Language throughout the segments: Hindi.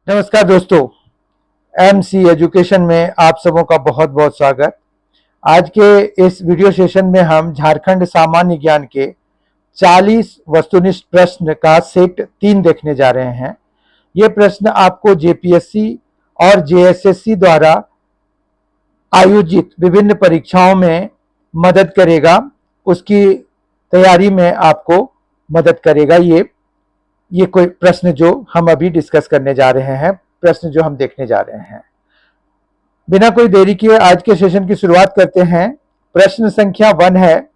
नमस्कार दोस्तों, एमसी एजुकेशन में आप सबों का बहुत बहुत स्वागत। आज के इस वीडियो सेशन में हम झारखंड सामान्य ज्ञान के 40 वस्तुनिष्ठ प्रश्न का सेट 3 देखने जा रहे हैं। ये प्रश्न आपको जेपीएससी और जेएसएससी द्वारा आयोजित विभिन्न परीक्षाओं में मदद करेगा, उसकी तैयारी में आपको मदद करेगा। ये कोई प्रश्न जो हम अभी डिस्कस करने जा रहे हैं, प्रश्न जो हम देखने जा रहे हैं। बिना कोई देरी किए आज के सेशन की शुरुआत करते हैं। प्रश्न संख्या 1 है,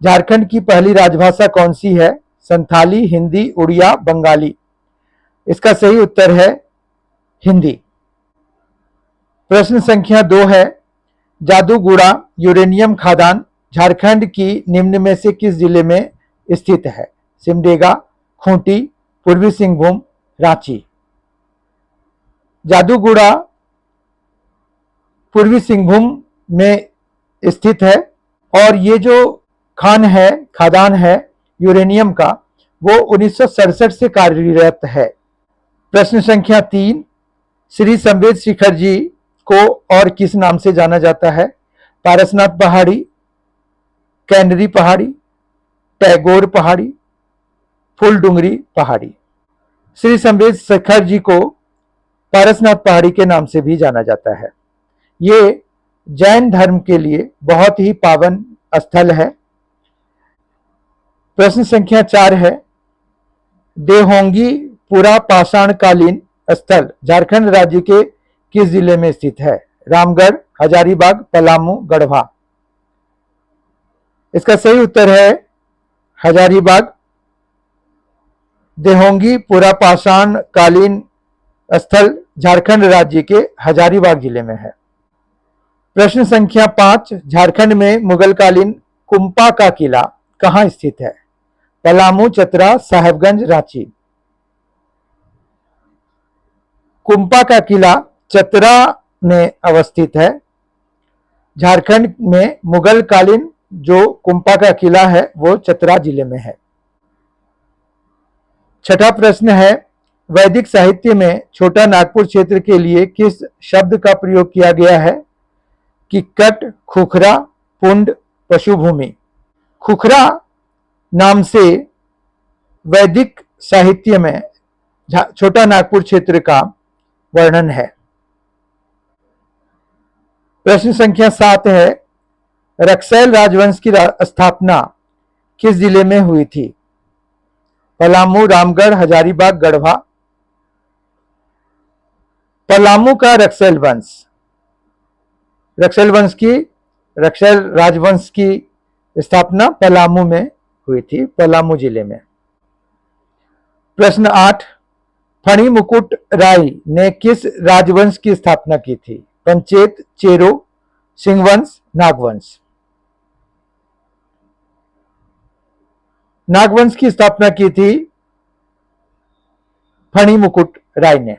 झारखंड की पहली राजभाषा कौन सी है? संथाली, हिंदी, उड़िया, बंगाली। इसका सही उत्तर है हिंदी। प्रश्न संख्या 2 है, जादूगुड़ा यूरेनियम खदान झारखंड की निम्न में से किस जिले में स्थित है? सिमडेगा, खूंटी, पूर्वी सिंहभूम, रांची। जादूगुड़ा पूर्वी सिंहभूम में स्थित है और ये जो खदान है यूरेनियम का, वो 1967 से कार्यरत है। प्रश्न संख्या 3, श्री संवेद शिखर जी को और किस नाम से जाना जाता है? पारसनाथ पहाड़ी, कैनरी पहाड़ी, टैगोर पहाड़ी, फूलडुंगरी पहाड़ी। श्री संवेद शिखर जी को पारसनाथ पहाड़ी के नाम से भी जाना जाता है। ये जैन धर्म के लिए बहुत ही पावन स्थल है। प्रश्न संख्या 4 है, देहोंगी पुरा पाषाणकालीन स्थल झारखंड राज्य के किस जिले में स्थित है? रामगढ़, हजारीबाग, पलामू, गढ़वा। इसका सही उत्तर है हजारीबाग। देहोंगी पुरा पाषाणकालीन स्थल झारखंड राज्य के हजारीबाग जिले में है। प्रश्न संख्या 5, झारखंड में मुगलकालीन कुंपा का किला कहां स्थित है? पलामू, चतरा, साहेबगंज, रांची। कुंपा का किला चतरा में अवस्थित है। झारखंड में मुगलकालीन जो कुंपा का किला है वो चतरा जिले में है। छठा प्रश्न है, वैदिक साहित्य में छोटा नागपुर क्षेत्र के लिए किस शब्द का प्रयोग किया गया है? किक्कट, खुखरा, पुंड, पशुभूमि। खुखरा नाम से वैदिक साहित्य में छोटा नागपुर क्षेत्र का वर्णन है। प्रश्न संख्या 7 है, रक्सैल राजवंश की स्थापना किस जिले में हुई थी? पलामू, रामगढ़, हजारीबाग, गढ़वा। पलामू का रक्सैल राजवंश की स्थापना पलामू में हुई थी, पलामू जिले में। प्रश्न 8, फणी मुकुट राय ने किस राजवंश की स्थापना की थी? पंचेत, चेरो, सिंहवंश, नागवंश। नागवंश की स्थापना की थी फणी मुकुट राय ने।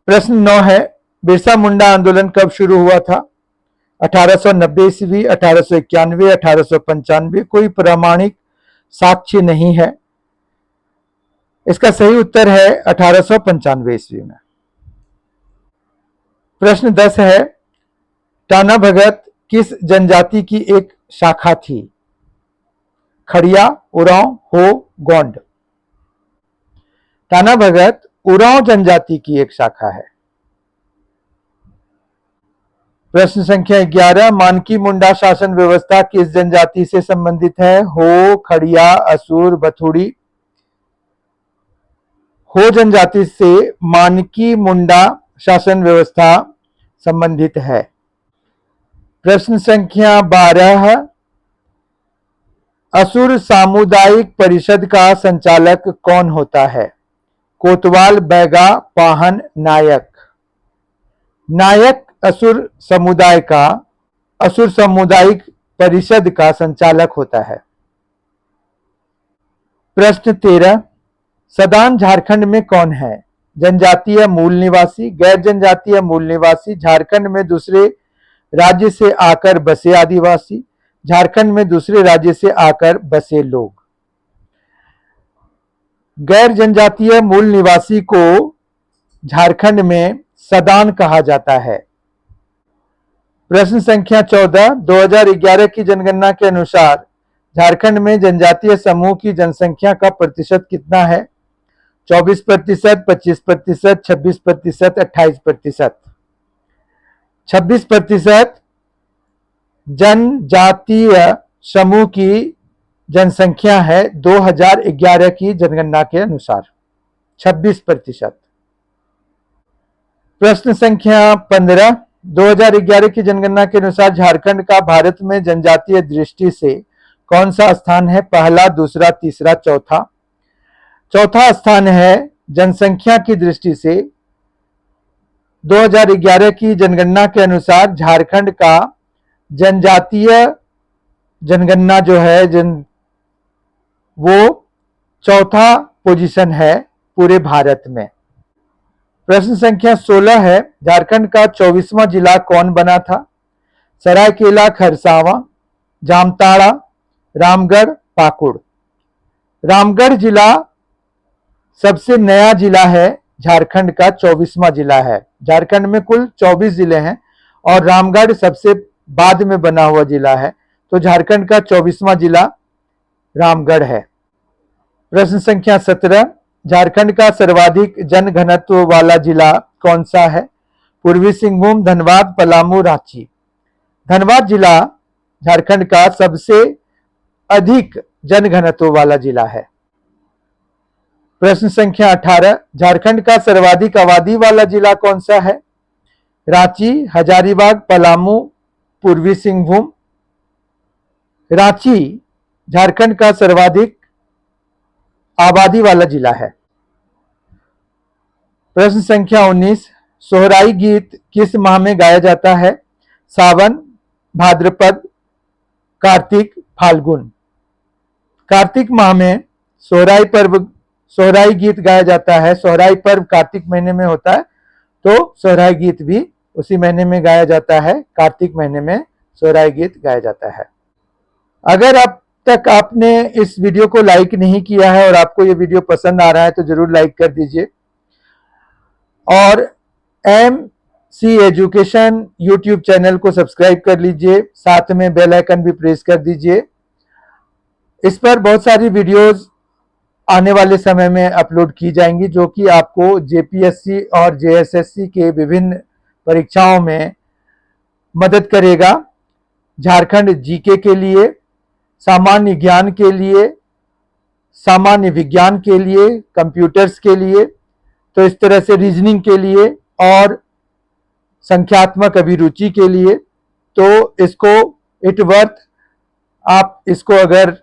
प्रश्न 9 है, बिरसा मुंडा आंदोलन कब शुरू हुआ था? 1890 ईस्वी, 1891, 1895। कोई प्रामाणिक साक्ष्य नहीं है। इसका सही उत्तर है 1895 ईस्वी में। प्रश्न 10 है, टाना भगत किस जनजाति की एक शाखा थी? खड़िया, उरांव, हो, गोंड। टाना भगत उरांव जनजाति की एक शाखा है। प्रश्न संख्या 11, मानकी मुंडा शासन व्यवस्था किस जनजाति से संबंधित है? हो, खड़िया, असुर, बथुड़ी। हो जनजाति से मानकी मुंडा शासन व्यवस्था संबंधित है। प्रश्न संख्या 12, असुर सामुदायिक परिषद का संचालक कौन होता है? कोतवाल, बैगा, पाहन, नायक। नायक असुर सामुदायिक परिषद का संचालक होता है। प्रश्न 13, सदान झारखंड में कौन है? जनजातीय मूल निवासी, गैर जनजातीय मूल निवासी, झारखंड में दूसरे राज्य से आकर बसे आदिवासी, झारखंड में दूसरे राज्य से आकर बसे लोग। गैर जनजातीय मूल निवासी को झारखंड में सदान कहा जाता है? प्रश्न संख्या 14, 2011 की जनगणना के अनुसार झारखंड में जनजातीय समूह की जनसंख्या का प्रतिशत कितना है? 24%, 25%, 26%, 28%। 26% जनजातीय समूह की जनसंख्या है 2011 की जनगणना के अनुसार, 26%। प्रश्न संख्या 15, 2011 की जनगणना के अनुसार झारखंड का भारत में जनजातीय दृष्टि से कौन सा स्थान है? पहला, दूसरा, तीसरा, चौथा? चौथा स्थान है जनसंख्या की दृष्टि से। 2011 की जनगणना के अनुसार झारखंड का जनजातीय जनगणना जो है वो चौथा पोजीशन है पूरे भारत में। प्रश्न संख्या 16 है, झारखंड का 24वां जिला कौन बना था? सरायकेला, खरसावां, जामताड़ा, रामगढ़, पाकुड़? रामगढ़ जिला सबसे नया जिला है, झारखंड का 24वां जिला है। झारखंड में कुल 24 जिले हैं और रामगढ़ सबसे बाद में बना हुआ जिला है, तो झारखंड का 24वां जिला रामगढ़ है। प्रश्न संख्या 17, झारखंड का सर्वाधिक जनघनत्व वाला जिला कौन सा है? पूर्वी सिंहभूम, धनबाद, पलामू, रांची? धनबाद जिला झारखंड का सबसे अधिक जनघनत्व वाला जिला है। प्रश्न संख्या 18, झारखंड का सर्वाधिक आबादी वाला जिला कौन सा है? रांची, हजारीबाग, पलामू, पूर्वी सिंहभूम? रांची झारखंड का सर्वाधिक आबादी वाला जिला है। प्रश्न संख्या 19, सोहराई गीत किस माह में गाया जाता है? सावन, भाद्रपद, कार्तिक, फाल्गुन? कार्तिक माह में सोहराई गीत गाया जाता है। सोहराई पर्व कार्तिक महीने में होता है, तो सोहराई गीत भी उसी महीने में गाया जाता है। कार्तिक महीने में सोहराई गीत गाया जाता है। अगर अब तक आपने इस वीडियो को लाइक नहीं किया है और आपको ये वीडियो पसंद आ रहा है तो जरूर लाइक कर दीजिए और MC एजुकेशन यूट्यूब चैनल को सब्सक्राइब कर लीजिए, साथ में बेल आइकन भी प्रेस कर दीजिए। इस पर बहुत सारी वीडियोस आने वाले समय में अपलोड की जाएंगी जो कि आपको JPSC और JSSC के विभिन्न परीक्षाओं में मदद करेगा। झारखंड जीके के लिए, सामान्य ज्ञान के लिए, सामान्य विज्ञान के लिए, कंप्यूटर्स के लिए, तो इस तरह से रीजनिंग के लिए और संख्यात्मक अभिरुचि के लिए। तो इसको इट वर्थ, आप इसको अगर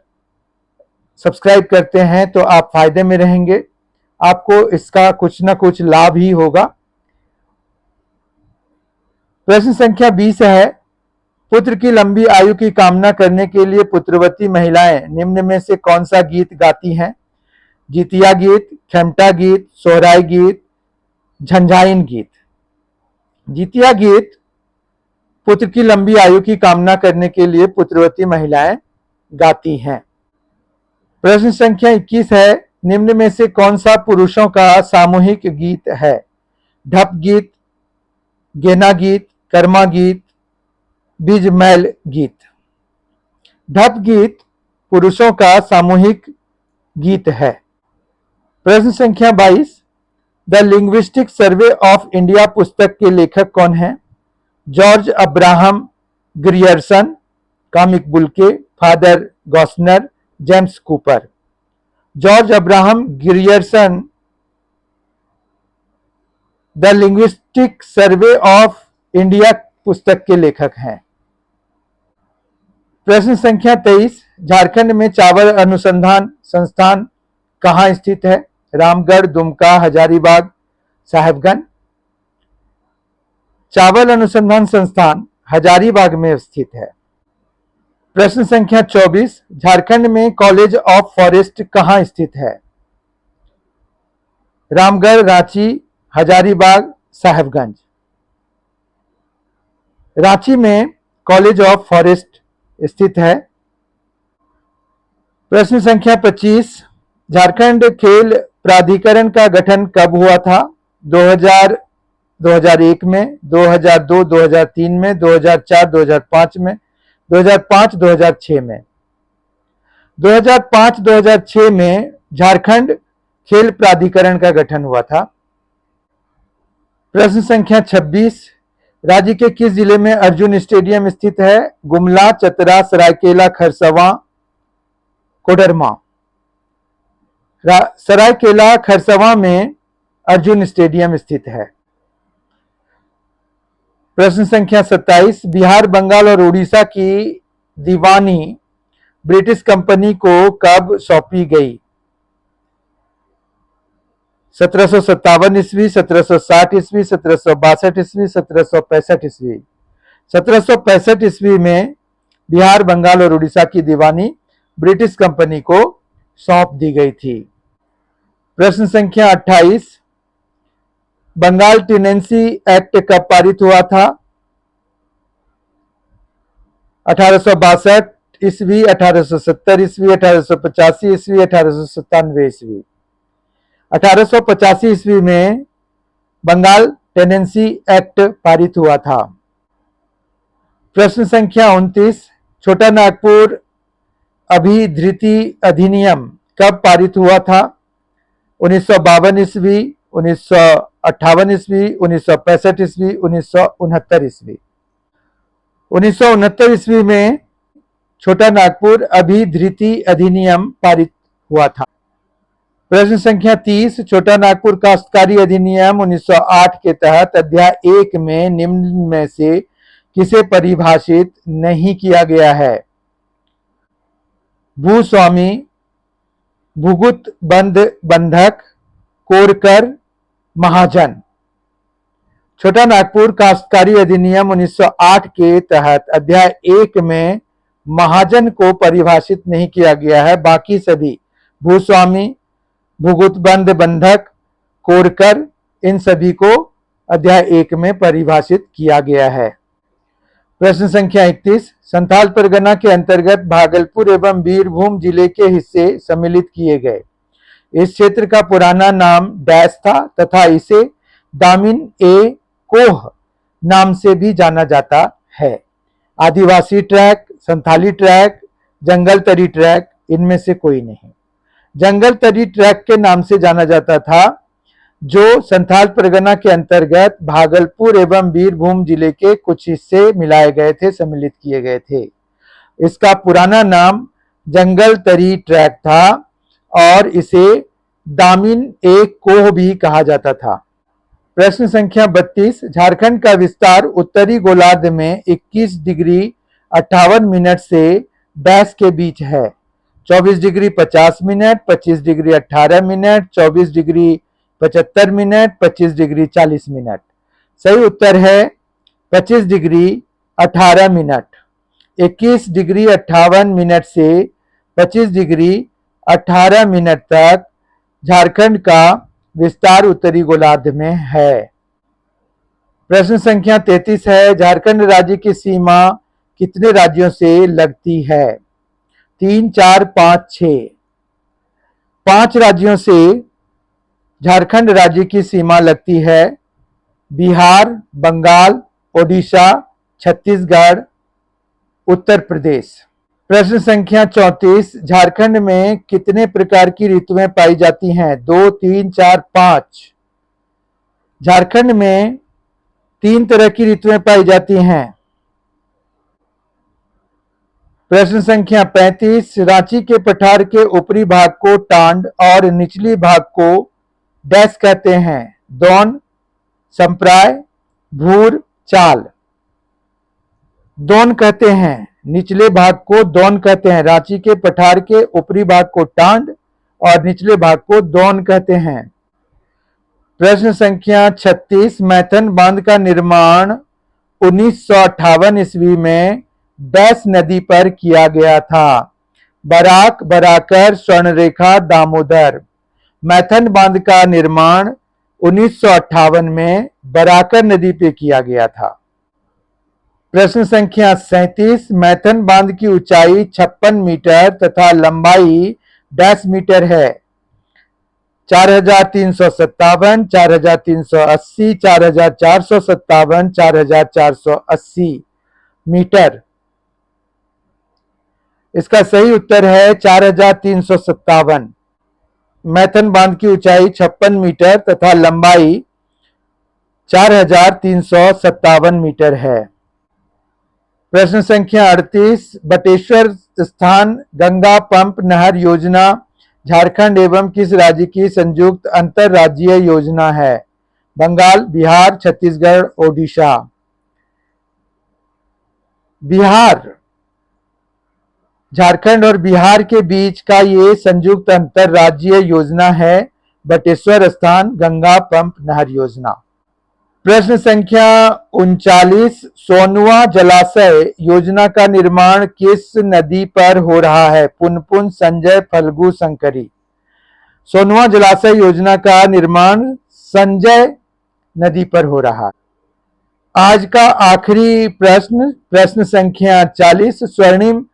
सब्सक्राइब करते हैं तो आप फायदे में रहेंगे, आपको इसका कुछ ना कुछ लाभ ही होगा। प्रश्न संख्या 20 है, पुत्र की लंबी आयु की कामना करने के लिए पुत्रवती महिलाएं निम्न में से कौन सा गीत गाती हैं? जितिया गीत, खेमटा गीत, सोहराई गीत, झंझाइन गीत? जितिया गीत पुत्र की लंबी आयु की कामना करने के लिए पुत्रवती महिलाएं गाती हैं। प्रश्न संख्या 21 है, निम्न में से कौन सा पुरुषों का सामूहिक गीत है? ढप गीत, गेना गीत, कर्मा गीत, बीजमैल गीत? ढप गीत पुरुषों का सामूहिक गीत है। प्रश्न संख्या 22, the linguistic survey of India पुस्तक के लेखक कौन हैं? George Abraham Grierson, Camille Bulcke, Father Gossner, James Cooper? George Abraham Grierson the linguistic survey of India पुस्तक के लेखक हैं। प्रश्न संख्या 23, झारखंड में चावल अनुसंधान संस्थान कहाँ स्थित है? रामगढ़, दुमका, हजारीबाग, साहेबगंज? चावल अनुसंधान संस्थान हजारीबाग में स्थित है। प्रश्न संख्या 24, झारखंड में कॉलेज ऑफ फॉरेस्ट कहाँ स्थित है? रामगढ़, रांची, हजारीबाग, साहेबगंज? रांची में कॉलेज ऑफ फॉरेस्ट स्थित है। प्रश्न संख्या 25, झारखंड खेल प्राधिकरण का गठन कब हुआ था? 2000 2001 में, 2002 2003 में, 2004 2005 में, 2005 2006 में। 2005 2006 में झारखंड खेल प्राधिकरण का गठन हुआ था। प्रश्न संख्या 26, राज्य के किस जिले में अर्जुन स्टेडियम स्थित है? गुमला, चतरा, सरायकेला, खरसवां, कोडरमा। सरायकेला खरसवां में अर्जुन स्टेडियम स्थित है। प्रश्न संख्या 27, बिहार, बंगाल और उड़ीसा की दीवानी ब्रिटिश कंपनी को कब सौंपी गई? 1757 ईस्वी, 1760 ईस्वी, 1762 ईस्वी, 1765 ईस्वी। 1765 ईस्वी में बिहार, बंगाल और उड़ीसा की दीवानी ब्रिटिश कंपनी को सौंप दी गई थी। प्रश्न संख्या 28, बंगाल टेनेंसी एक्ट कब पारित हुआ था? 1862 ईस्वी, 1870 ईस्वी, 1885 ईस्वी, 1897 ईस्वी। 1885 ईस्वी में बंगाल टेनेंसी एक्ट पारित हुआ था। प्रश्न संख्या 29, छोटा नागपुर अभिधृति अधिनियम कब पारित हुआ था? 1952 ईस्वी, 1958 ईस्वी, 1965 ईस्वी, 1969 ईस्वी। 1969 ईस्वी में छोटा नागपुर अभिधृति अधिनियम पारित हुआ था। प्रश्न संख्या 30, छोटा नागपुर काश्तकारी अधिनियम 1908 के तहत अध्याय 1 में निम्न में से किसे परिभाषित नहीं किया गया है? भूस्वामी, भूगुत बंद बंधक, कोरकर, महाजन। छोटा नागपुर काश्तकारी अधिनियम 1908 के तहत अध्याय 1 में महाजन को परिभाषित नहीं किया गया है। बाकी सभी भूस्वामी, भूगुत बंद बंधक, कोरकर, इन सभी को अध्याय 1 में परिभाषित किया गया है। प्रश्न संख्या 31, संथाल परगना के अंतर्गत भागलपुर एवं बीरभूम जिले के हिस्से सम्मिलित किए गए। इस क्षेत्र का पुराना नाम डैश था तथा इसे दामिन ए कोह नाम से भी जाना जाता है। आदिवासी ट्रैक, संथाली ट्रैक, जंगल तरी ट्रैक, इनमें से कोई नहीं। जंगल तरी ट्रैक के नाम से जाना जाता था जो संथाल परगना के अंतर्गत भागलपुर एवं बीरभूम जिले के कुछ हिस्से मिलाए गए थे, सम्मिलित किए गए थे। इसका पुराना नाम जंगल तरी ट्रैक था और इसे दामिन ए कोह भी कहा जाता था। प्रश्न संख्या 32, झारखंड का विस्तार उत्तरी गोलार्ध में 21 डिग्री 58 मिनट से डैश के बीच है। 24 degree 50 minute, 25 degree 18 minute, 24 degree 75 minute, 25 degree 40 minute. सही उत्तर है 25 डिग्री 18 मिनट। 21 डिग्री 58 मिनट से 25 डिग्री 18 मिनट तक झारखंड का विस्तार उत्तरी गोलार्ध में है। प्रश्न संख्या 33 है, झारखंड राज्य की सीमा कितने राज्यों से लगती है? 3, 4, 5, 6। 5 राज्यों से झारखंड राज्य की सीमा लगती है। बिहार, बंगाल, ओडिशा, छत्तीसगढ़, उत्तर प्रदेश। प्रश्न संख्या 34, झारखंड में कितने प्रकार की ऋतुएं पाई जाती हैं? 2, 3, 4, 5। झारखंड में 3 तरह की ऋतुएं पाई जाती हैं। प्रश्न संख्या 35, रांची के पठार के ऊपरी भाग को टांड और निचली भाग को डैश कहते हैं? दोन, संप्राय, भूर, चाल। दोन कहते हैं, निचले भाग को दोन कहते हैं। रांची के पठार के ऊपरी भाग को टांड और निचले भाग को दोन कहते हैं। प्रश्न संख्या 36, मैथन बांध का निर्माण 1958 ईस्वी में डैश नदी पर किया गया था? बराक, बराकर, स्वर्णरेखा, दामोदर। मैथन बांध का निर्माण 1958 में बराकर नदी पे किया गया था। प्रश्न संख्या 37, मैथन बांध की ऊंचाई 56 मीटर तथा लंबाई डैश मीटर है? 4357, 4380, 4457, 4480 मीटर। इसका सही उत्तर है 4357। मैथन बांध की ऊंचाई 56 मीटर तथा लंबाई 4357 मीटर है। प्रश्न संख्या 38, बटेश्वर स्थान गंगा पंप नहर योजना झारखंड एवं किस राज्य की संयुक्त अंतरराज्यीय योजना है? बंगाल, बिहार, छत्तीसगढ़, ओडिशा। बिहार, झारखंड और बिहार के बीच का ये संयुक्त अंतरराज्यीय योजना है बटेश्वर स्थान गंगा पंप नहर योजना। प्रश्न संख्या 39, सोनवा जलाशय योजना का निर्माण किस नदी पर हो रहा है? पुनपुन, संजय, फल्गु, संकरी। सोनवा जलाशय योजना का निर्माण संजय नदी पर हो रहा है। आज का आखिरी प्रश्न, प्रश्न संख्या 40, स्वर्णिम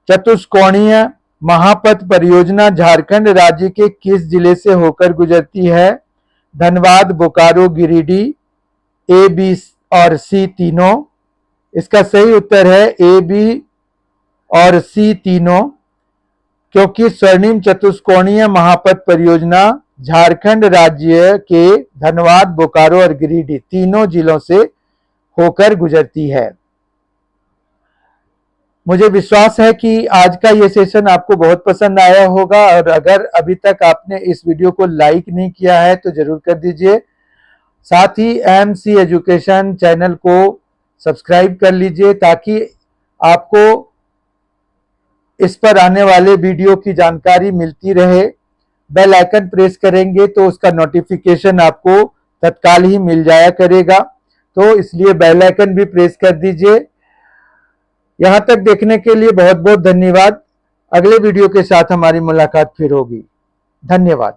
चतुष्कोणीय महापथ परियोजना झारखंड राज्य के किस जिले से होकर गुजरती है? धनबाद, बोकारो, गिरिडीह, ए, बी और सी तीनों। इसका सही उत्तर है ए, बी और सी तीनों, क्योंकि स्वर्णिम चतुष्कोणीय महापथ परियोजना झारखंड राज्य के धनबाद, बोकारो और गिरिडीह तीनों जिलों से होकर गुजरती है। मुझे विश्वास है कि आज का ये सेशन आपको बहुत पसंद आया होगा और अगर अभी तक आपने इस वीडियो को लाइक नहीं किया है तो जरूर कर दीजिए। साथ ही एमसी एजुकेशन चैनल को सब्सक्राइब कर लीजिए ताकि आपको इस पर आने वाले वीडियो की जानकारी मिलती रहे। बेल आइकन प्रेस करेंगे तो उसका नोटिफिकेशन आपको तत्काल ही मिल जाया करेगा, तो इसलिए बेल आइकन भी प्रेस कर दीजिए। यहां तक देखने के लिए बहुत बहुत धन्यवाद। अगले वीडियो के साथ हमारी मुलाकात फिर होगी। धन्यवाद।